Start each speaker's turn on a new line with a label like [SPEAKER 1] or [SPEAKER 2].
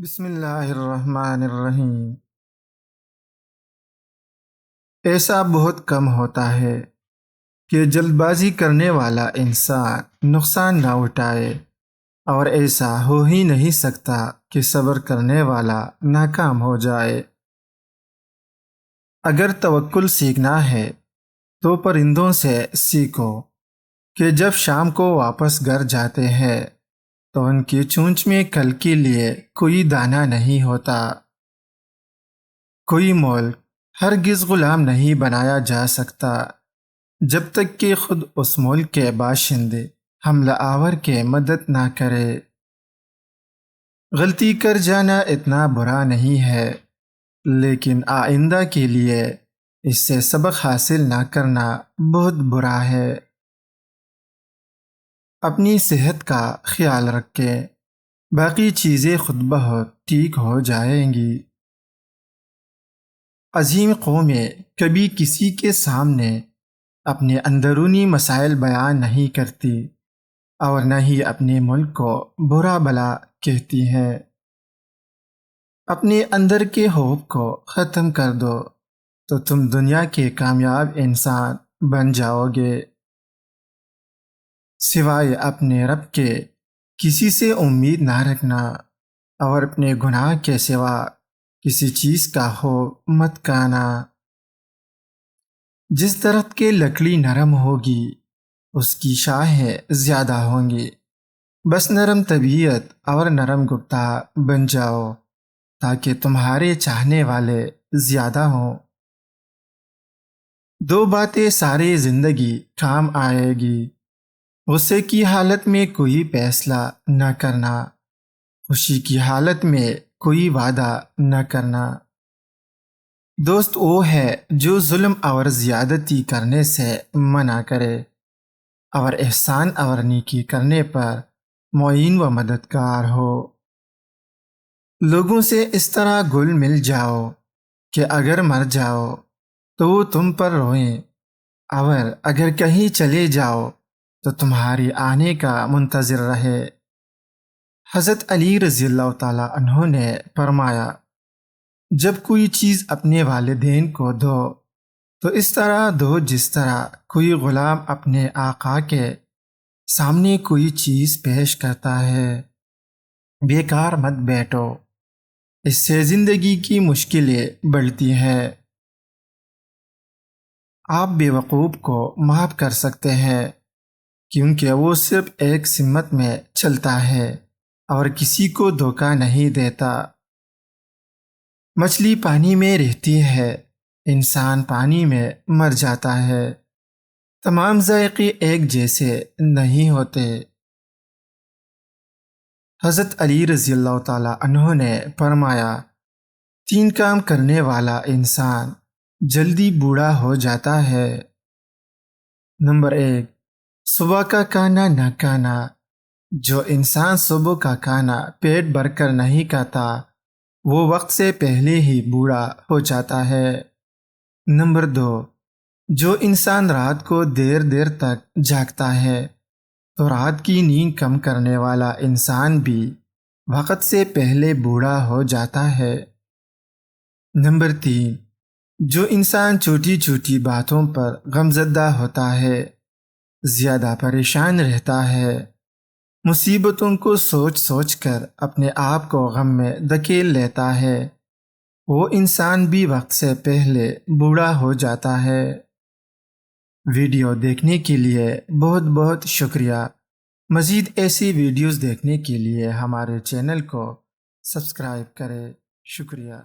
[SPEAKER 1] بسم اللہ الرحمن الرحیم۔ ایسا بہت کم ہوتا ہے کہ جلد بازی کرنے والا انسان نقصان نہ اٹھائے، اور ایسا ہو ہی نہیں سکتا کہ صبر کرنے والا ناکام ہو جائے۔ اگر توکل سیکھنا ہے تو پرندوں سے سیکھو کہ جب شام کو واپس گھر جاتے ہیں تو ان کی چونچ میں کل کے لیے کوئی دانہ نہیں ہوتا۔ کوئی ملک ہرگز غلام نہیں بنایا جا سکتا جب تک کہ خود اس ملک کے باشندے حملہ آور کے مدد نہ کرے۔ غلطی کر جانا اتنا برا نہیں ہے، لیکن آئندہ کے لیے اس سے سبق حاصل نہ کرنا بہت برا ہے۔ اپنی صحت کا خیال رکھیں، باقی چیزیں خود بخود ٹھیک ہو جائیں گی۔ عظیم قومیں کبھی کسی کے سامنے اپنے اندرونی مسائل بیان نہیں کرتی اور نہ ہی اپنے ملک کو برا بھلا کہتی ہیں۔ اپنے اندر کے خوف کو ختم کر دو تو تم دنیا کے کامیاب انسان بن جاؤ گے۔ سوائے اپنے رب کے کسی سے امید نہ رکھنا، اور اپنے گناہ کے سوا کسی چیز کا خوف مت کھانا۔ جس درخت کی لکڑی نرم ہوگی اس کی شاخیں زیادہ ہوں گی۔ بس نرم طبیعت اور نرم گفتار بن جاؤ تاکہ تمہارے چاہنے والے زیادہ ہوں۔ دو باتیں ساری زندگی کام آئے گی: غصے کی حالت میں کوئی فیصلہ نہ کرنا، خوشی کی حالت میں کوئی وعدہ نہ کرنا۔ دوست وہ ہے جو ظلم اور زیادتی کرنے سے منع کرے اور احسان اور نیکی کرنے پر معین و مددگار ہو۔ لوگوں سے اس طرح گل مل جاؤ کہ اگر مر جاؤ تو وہ تم پر روئیں، اور اگر کہیں چلے جاؤ تو تمہاری آنے کا منتظر رہے۔ حضرت علی رضی اللہ تعالیٰ عنہ نے فرمایا، جب کوئی چیز اپنے والدین کو دو تو اس طرح دو جس طرح کوئی غلام اپنے آقا کے سامنے کوئی چیز پیش کرتا ہے۔ بیکار مت بیٹھو، اس سے زندگی کی مشکلیں بڑھتی ہیں۔ آپ بیوقوف کو معاف کر سکتے ہیں کیونکہ وہ صرف ایک سمت میں چلتا ہے اور کسی کو دھوکہ نہیں دیتا۔ مچھلی پانی میں رہتی ہے، انسان پانی میں مر جاتا ہے۔ تمام ذائقے ایک جیسے نہیں ہوتے۔ حضرت علی رضی اللہ تعالیٰ عنہ نے فرمایا، 3 کام کرنے والا انسان جلدی بوڑھا ہو جاتا ہے۔ نمبر 1، صبح کا کھانا نہ کھانا۔ جو انسان صبح کا کھانا پیٹ بھر کر نہیں کھاتا وہ وقت سے پہلے ہی بوڑھا ہو جاتا ہے۔ نمبر 2، جو انسان رات کو دیر دیر تک جاگتا ہے تو رات کی نیند کم کرنے والا انسان بھی وقت سے پہلے بوڑھا ہو جاتا ہے۔ نمبر 3، جو انسان چھوٹی چھوٹی باتوں پر غمزدہ ہوتا ہے، زیادہ پریشان رہتا ہے، مصیبتوں کو سوچ سوچ کر اپنے آپ کو غم میں دھکیل لیتا ہے، وہ انسان بھی وقت سے پہلے بوڑھا ہو جاتا ہے۔ ویڈیو دیکھنے کے لیے بہت بہت شکریہ۔ مزید ایسی ویڈیوز دیکھنے کے لیے ہمارے چینل کو سبسکرائب کریں۔ شکریہ۔